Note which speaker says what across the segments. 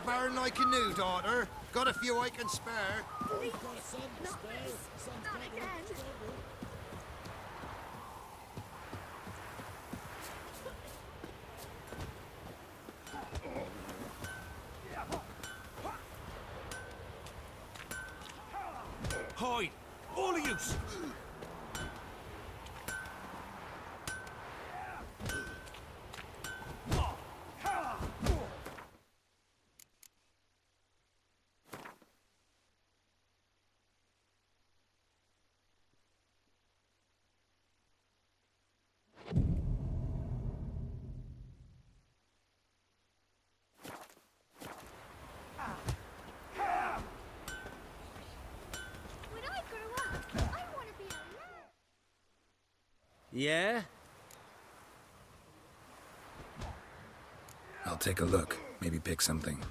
Speaker 1: to burn like a new daughter. Got a few I can spare.
Speaker 2: Please, not this. Not again.
Speaker 3: Hide! All of you!
Speaker 2: When I grow up, I want to be a lad.
Speaker 4: Yeah?
Speaker 5: I'll take a look. Maybe pick something.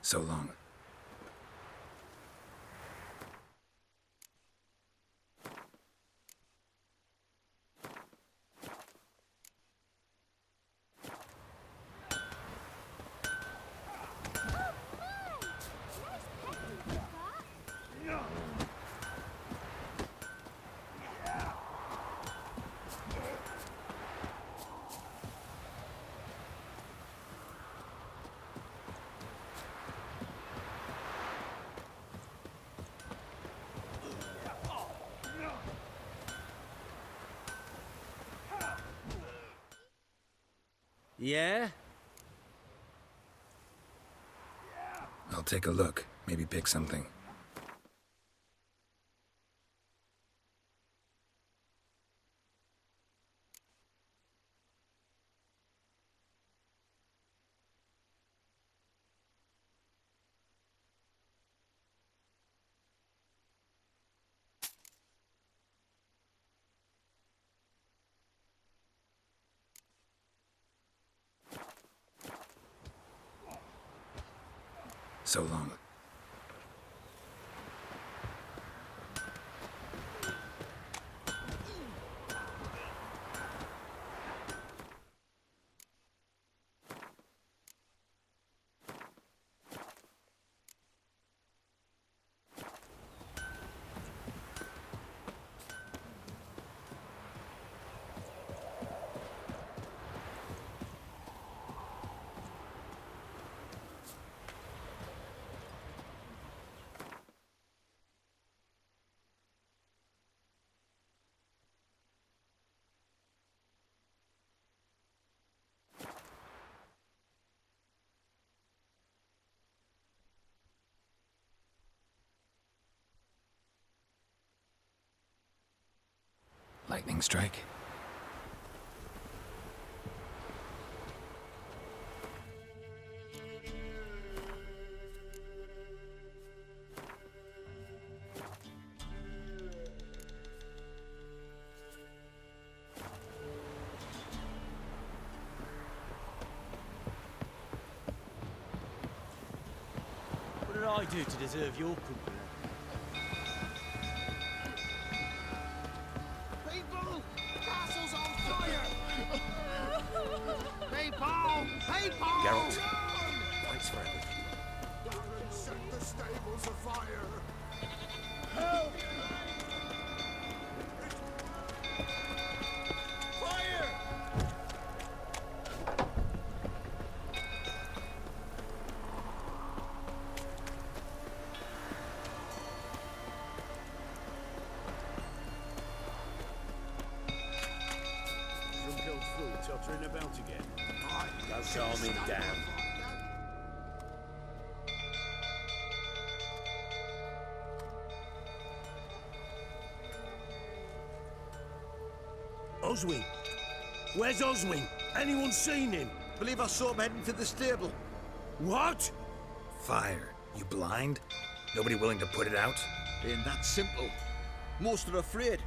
Speaker 5: So long.
Speaker 4: Yeah?
Speaker 5: I'll take a look. Maybe pick something. So long. Lightning strike.
Speaker 4: What did I do to deserve your company?
Speaker 1: People! Castle's on fire! People! People!
Speaker 3: Geralt.
Speaker 1: Run!
Speaker 3: Thanks for everything.
Speaker 1: Baron set the stables afire! Fire!
Speaker 3: Drunk old fool tottering about again. Go calm him down. Oswin? Where's Oswin? Anyone seen him?
Speaker 6: Believe I saw him heading to the stable.
Speaker 3: What?
Speaker 5: Fire. You blind? Nobody willing to put it out?
Speaker 6: Ain't that simple. Most are afraid.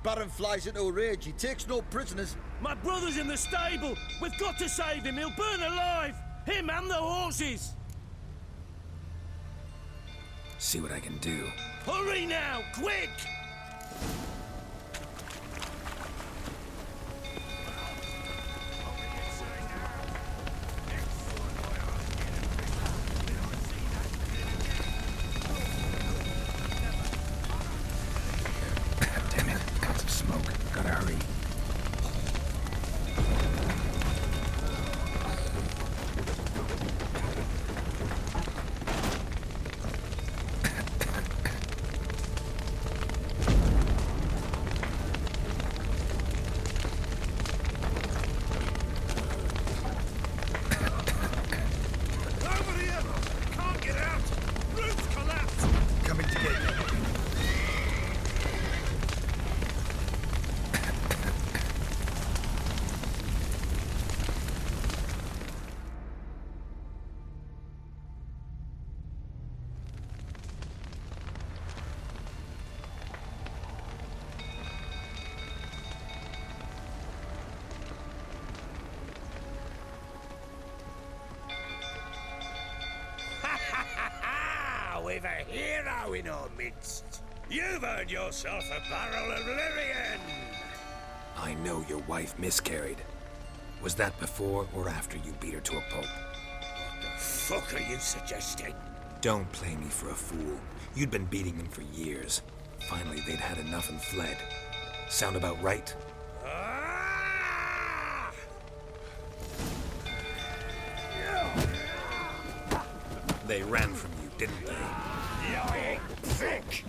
Speaker 6: Baron flies into a rage. He takes no prisoners.
Speaker 3: My brother's in the stable. We've got to save him. He'll burn alive. Him and the horses.
Speaker 5: See what I can do.
Speaker 3: Hurry now, quick!
Speaker 5: Damn it. Got some smoke. Gotta hurry.
Speaker 1: Over here! Can't get out! Roof's collapsed!
Speaker 5: Coming to get you.
Speaker 3: We've a hero in our midst. You've earned yourself a barrel of Lyrian.
Speaker 5: I know your wife miscarried. Was that before or after you beat her to a pulp?
Speaker 3: What the fuck are you suggesting?
Speaker 5: Don't play me for a fool. You'd been beating them for years. Finally, they'd had enough and fled. Sound about right?
Speaker 3: Ah!
Speaker 5: They ran from you, didn't they?
Speaker 3: Lying prick!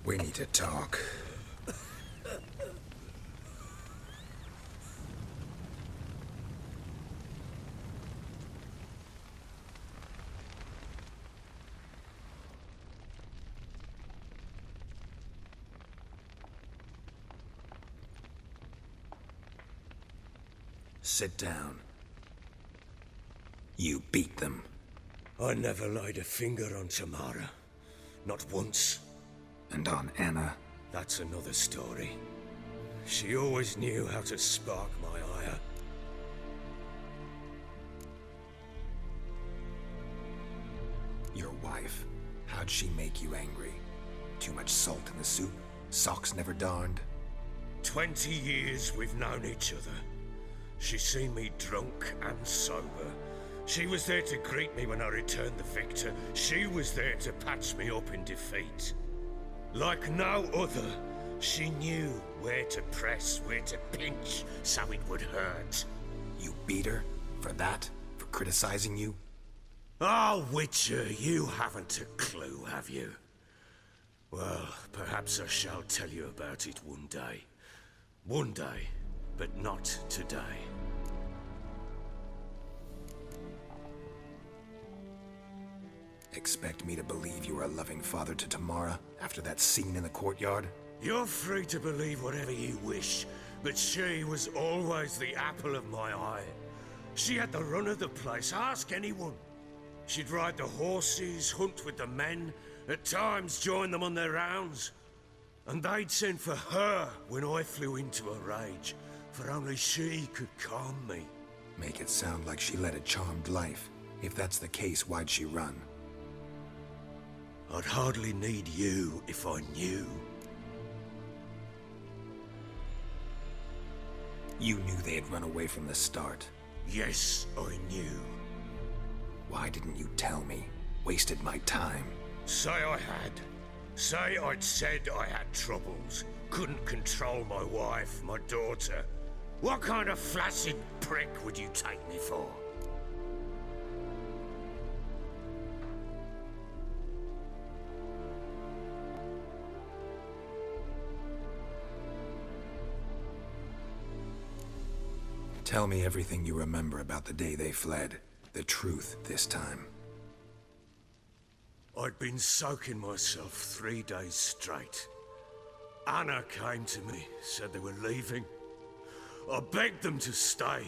Speaker 5: We need to talk. Sit down. You beat them.
Speaker 3: I never laid a finger on Tamara. Not once.
Speaker 5: And on Anna.
Speaker 3: That's another story. She always knew how to spark my ire.
Speaker 5: Your wife. How'd she make you angry? Too much salt in the soup? Socks never darned?
Speaker 3: 20 years we've known each other. She's seen me drunk and sober. She was there to greet me when I returned the victor. She was there to patch me up in defeat. Like no other, she knew where to press, where to pinch, so it would hurt.
Speaker 5: You beat her? For that? For criticizing you?
Speaker 3: Oh, Witcher, you haven't a clue, have you? Well, perhaps I shall tell you about it one day. One day, but not today.
Speaker 5: Expect me to believe you were a loving father to Tamara after that scene in the courtyard?
Speaker 3: You're free to believe whatever you wish, but she was always the apple of my eye. She had the run of the place, ask anyone. She'd ride the horses, hunt with the men, at times join them on their rounds. And they'd send for her when I flew into a rage, for only she could calm me.
Speaker 5: Make it sound like she led a charmed life. If that's the case, why'd she run?
Speaker 3: I'd hardly need you if I knew.
Speaker 5: You knew they had run away from the start.
Speaker 3: Yes, I knew.
Speaker 5: Why didn't you tell me? Wasted my time.
Speaker 3: Say I had. Say I'd said I had troubles. Couldn't control my wife, my daughter. What kind of flaccid prick would you take me for?
Speaker 5: Tell me everything you remember about the day they fled. The truth this time.
Speaker 3: I'd been soaking myself 3 days straight. Anna came to me, said they were leaving. I begged them to stay.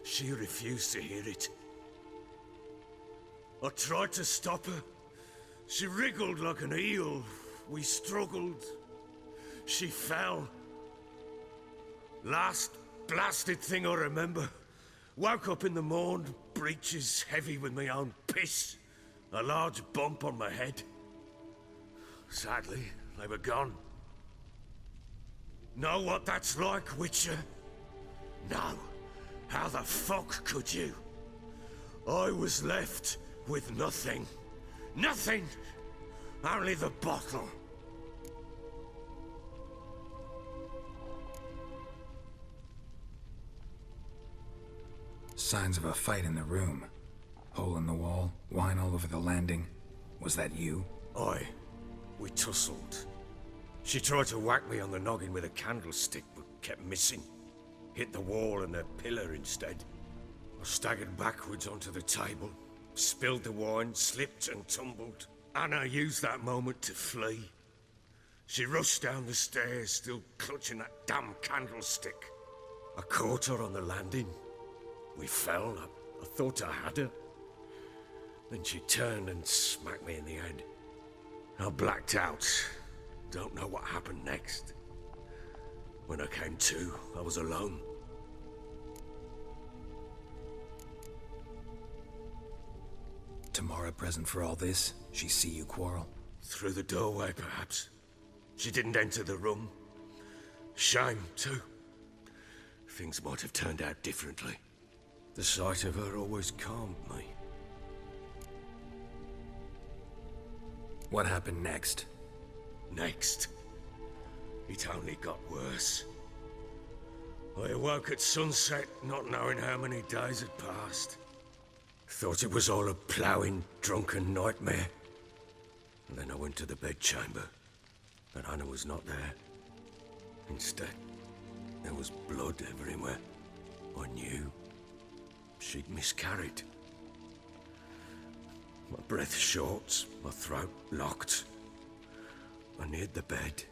Speaker 3: She refused to hear it. I tried to stop her. She wriggled like an eel. We struggled. She fell. Last blasted thing I remember. Woke up in the morn, breeches heavy with my own piss. A large bump on my head. Sadly, they were gone. Know what that's like, Witcher? No. How the fuck could you? I was left with nothing. Nothing! Only the bottle.
Speaker 5: Signs of a fight in the room. Hole in the wall, wine all over the landing. Was that you?
Speaker 3: Aye. We tussled. She tried to whack me on the noggin with a candlestick, but kept missing. Hit the wall and a pillar instead. I staggered backwards onto the table, spilled the wine, slipped and tumbled. Anna used that moment to flee. She rushed down the stairs, still clutching that damn candlestick. I caught her on the landing. We fell. I thought I had her. Then she turned and smacked me in the head. I blacked out. Don't know what happened next. When I came to, I was alone.
Speaker 5: Tamara present for all this? She see you quarrel?
Speaker 3: Through the doorway, perhaps. She didn't enter the room. Shame, too. Things might have turned out differently. The sight of her always calmed me.
Speaker 5: What happened next?
Speaker 3: Next, it only got worse. I awoke at sunset, not knowing how many days had passed. Thought it was all a ploughing, drunken nightmare. And then I went to the bedchamber, but Anna was not there. Instead, there was blood everywhere. I knew she'd miscarried. My breath short, my throat locked. I neared the bed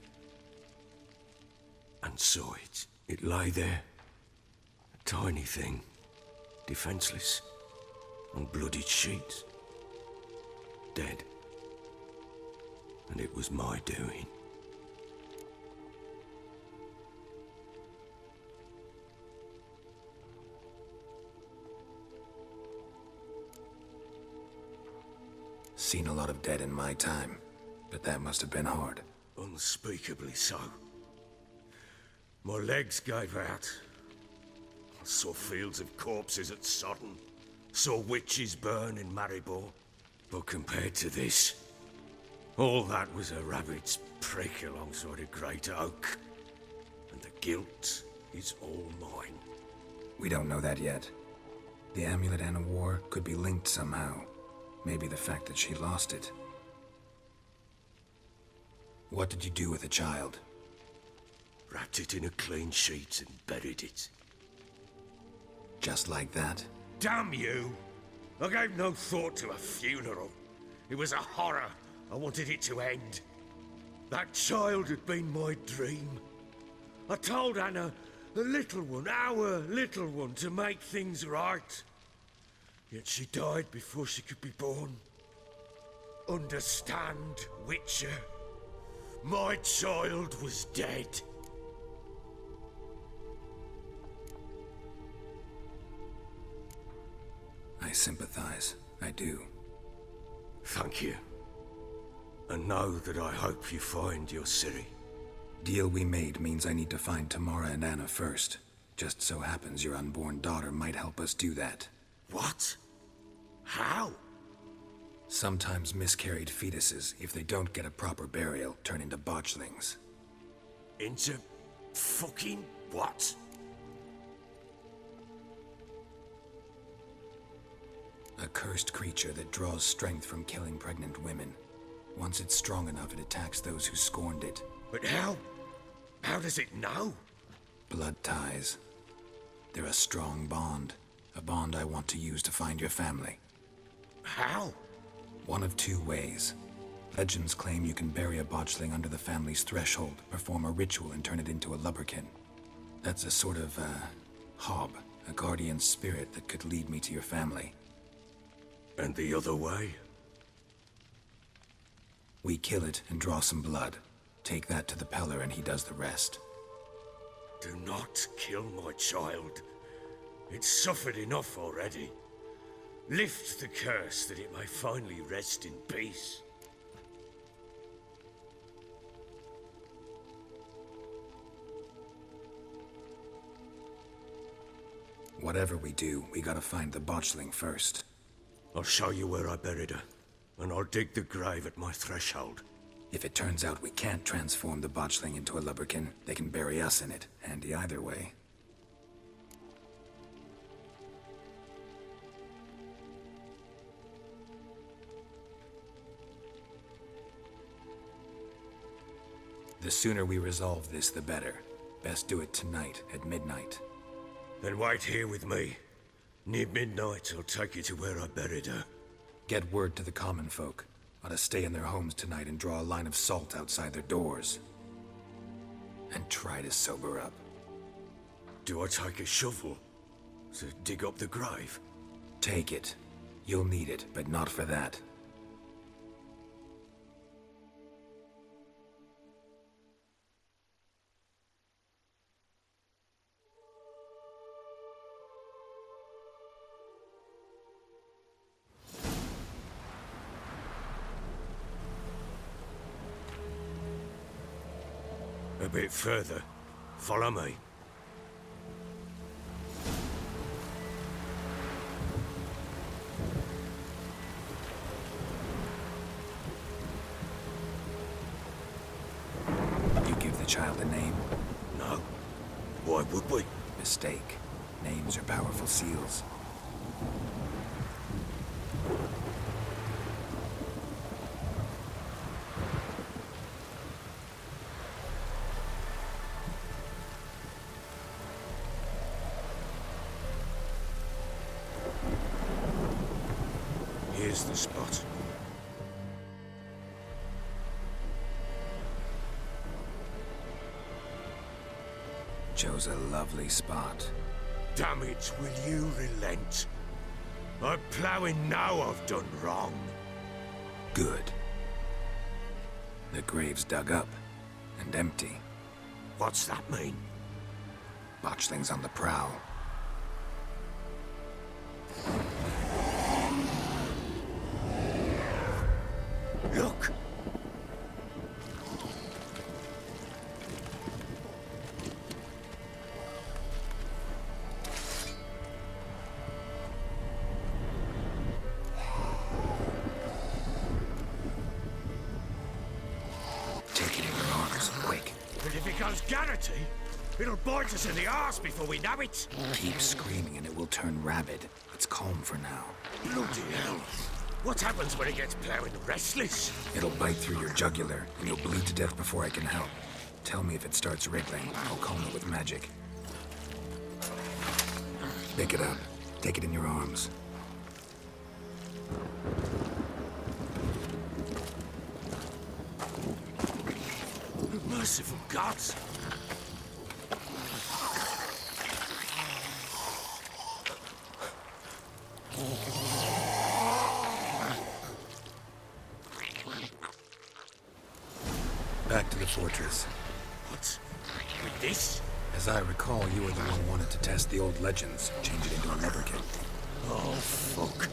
Speaker 3: and saw it. It lay there, a tiny thing, defenseless, on bloodied sheets, dead. And it was my doing.
Speaker 5: Seen a lot of dead in my time, but that must have been hard.
Speaker 3: Unspeakably so. My legs gave out. I saw fields of corpses at Sodden. Saw witches burn in Maribor. But compared to this, all that was a rabbit's prick alongside a great oak. And the guilt is all mine.
Speaker 5: We don't know that yet. The amulet Anna wore could be linked somehow. Maybe the fact that she lost it. What did you do with the child?
Speaker 3: Wrapped it in a clean sheet and buried it.
Speaker 5: Just like that?
Speaker 3: Damn you! I gave no thought to a funeral. It was a horror. I wanted it to end. That child had been my dream. I told Anna, the little one, our little one, to make things right. Yet she died before she could be born. Understand, Witcher? My child was dead.
Speaker 5: I sympathize. I do.
Speaker 3: Thank you. And know that I hope you find your Ciri.
Speaker 5: Deal we made means I need to find Tamara and Anna first. Just so happens your unborn daughter might help us do that.
Speaker 3: What? How?
Speaker 5: Sometimes miscarried fetuses, if they don't get a proper burial, turn into botchlings.
Speaker 3: Into fucking what?
Speaker 5: A cursed creature that draws strength from killing pregnant women. Once it's strong enough, it attacks those who scorned it.
Speaker 3: But how? How does it know?
Speaker 5: Blood ties. They're a strong bond. A bond I want to use to find your family.
Speaker 3: How?
Speaker 5: One of two ways. Legends claim you can bury a botchling under the family's threshold, perform a ritual, and turn it into a lubberkin. That's a sort of, hob, a guardian spirit that could lead me to your family.
Speaker 3: And the other way?
Speaker 5: We kill it and draw some blood. Take that to the Peller and he does the rest.
Speaker 3: Do not kill my child. It's suffered enough already. Lift the curse that it may finally rest in peace.
Speaker 5: Whatever we do, we gotta find the botchling first.
Speaker 3: I'll show you where I buried her, and I'll dig the grave at my threshold.
Speaker 5: If it turns out we can't transform the botchling into a lubberkin, they can bury us in it. Handy either way. The sooner we resolve this, the better. Best do it tonight, at midnight.
Speaker 3: Then wait here with me. Near midnight, I'll take you to where I buried her.
Speaker 5: Get word to the common folk. Ought to stay in their homes tonight and draw a line of salt outside their doors. And try to sober up.
Speaker 3: Do I take a shovel to dig up the grave?
Speaker 5: Take it. You'll need it, but not for that.
Speaker 3: A bit further. Follow me.
Speaker 5: You give the child a name?
Speaker 3: No. Why would we?
Speaker 5: Mistake. Names are powerful seals.
Speaker 3: Here's the spot.
Speaker 5: Chose a lovely spot.
Speaker 3: Damn it, will you relent? I'm ploughing now I've done wrong.
Speaker 5: Good. The grave's dug up and empty.
Speaker 3: What's that mean?
Speaker 5: Botchling's on the prowl.
Speaker 3: Look!
Speaker 5: Take it in your arms, quick.
Speaker 3: But if it goes Garrity, it'll bite us in the arse before we know it.
Speaker 5: Keep screaming and it will turn rabid. Let's calm for now.
Speaker 3: Bloody hell. What happens when it gets ploughing restless?
Speaker 5: It'll bite through your jugular, and you'll bleed to death before I can help. Tell me if it starts wriggling. I'll calm it with magic. Pick it up. Take it in your arms.
Speaker 3: Merciful gods!
Speaker 5: Back to the fortress.
Speaker 3: What? With this?
Speaker 5: As I recall, you were the one who wanted to test the old legends, change it into a lubberkin.
Speaker 3: Oh, fuck.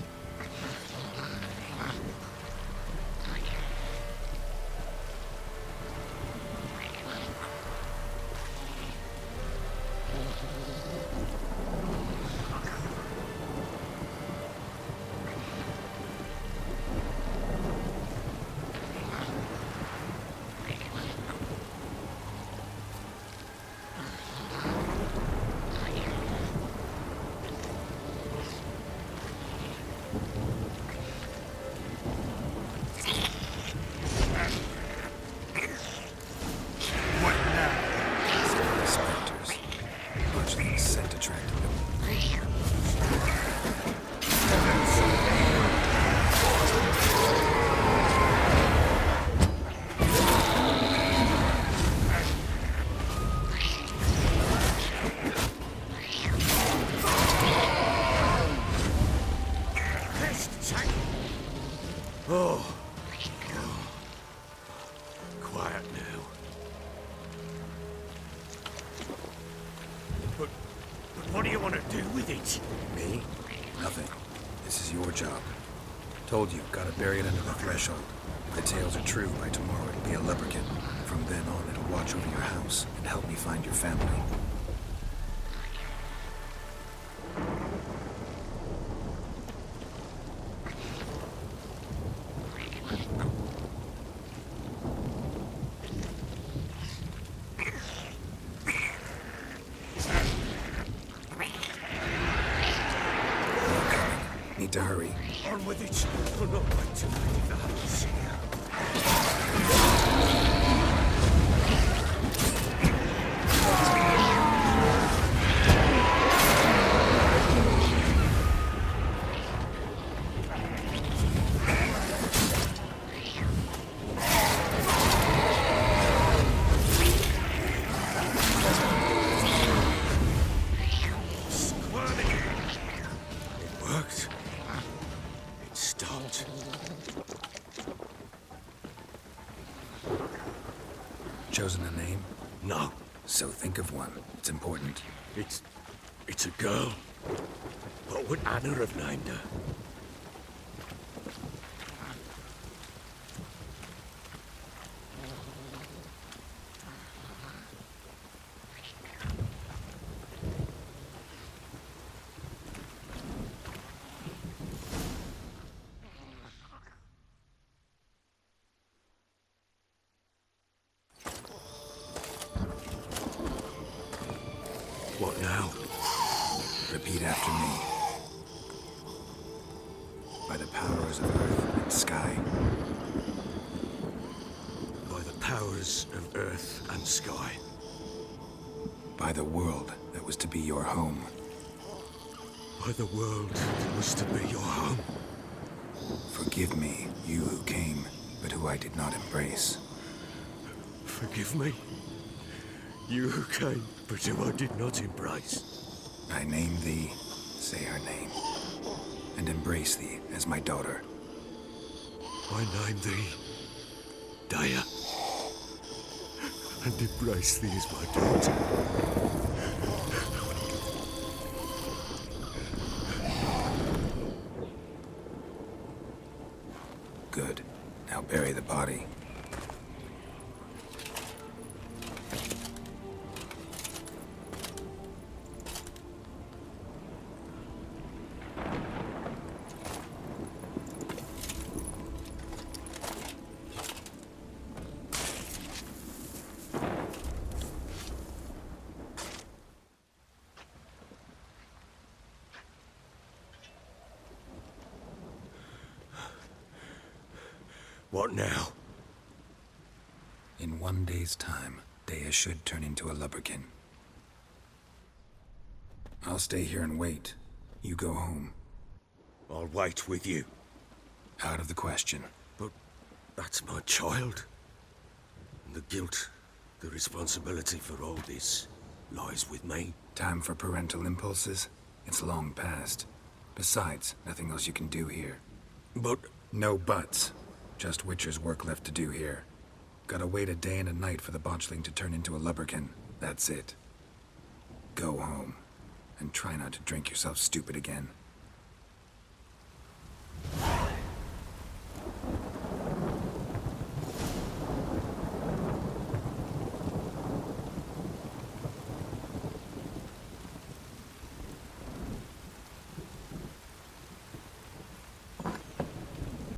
Speaker 3: attack. Oh. Quiet now. But what do you want to do with it?
Speaker 5: Me? Nothing. This is your job. Told you, gotta bury it under the threshold. If the tales are true, by tomorrow it'll be a leprechaun. From then on, it'll watch over your house and help me find your family. Need to hurry.
Speaker 3: On with it. We'll not wait till we leave the house. Squirming. It worked. It stopped.
Speaker 5: Chosen a name?
Speaker 3: No,
Speaker 5: So think of one. It's important.
Speaker 3: it's a girl. What would Anna have named her? What now?
Speaker 5: Repeat after me. By the powers of earth and sky.
Speaker 3: By the powers of earth and sky.
Speaker 5: By the world that was to be your home.
Speaker 3: By the world that was to be your home.
Speaker 5: Forgive me, you who came, but who I did not embrace.
Speaker 3: Forgive me. You who came, but who I did not embrace.
Speaker 5: I name thee, say her name, and embrace thee as my daughter.
Speaker 3: I name thee Dea, and embrace thee as my daughter.
Speaker 5: Good. Now bury the body.
Speaker 3: What now?
Speaker 5: In 1 day's time, Dea should turn into a lubberkin. I'll stay here and wait. You go home.
Speaker 3: I'll wait with you.
Speaker 5: Out of the question.
Speaker 3: But that's my child. And the guilt, the responsibility for all this lies with me.
Speaker 5: Time for parental impulses? It's long past. Besides, nothing else you can do here.
Speaker 3: But
Speaker 5: No buts. Just Witcher's work left to do here. Gotta wait a day and a night for the botchling to turn into a lubberkin. That's it. Go home. And try not to drink yourself stupid again.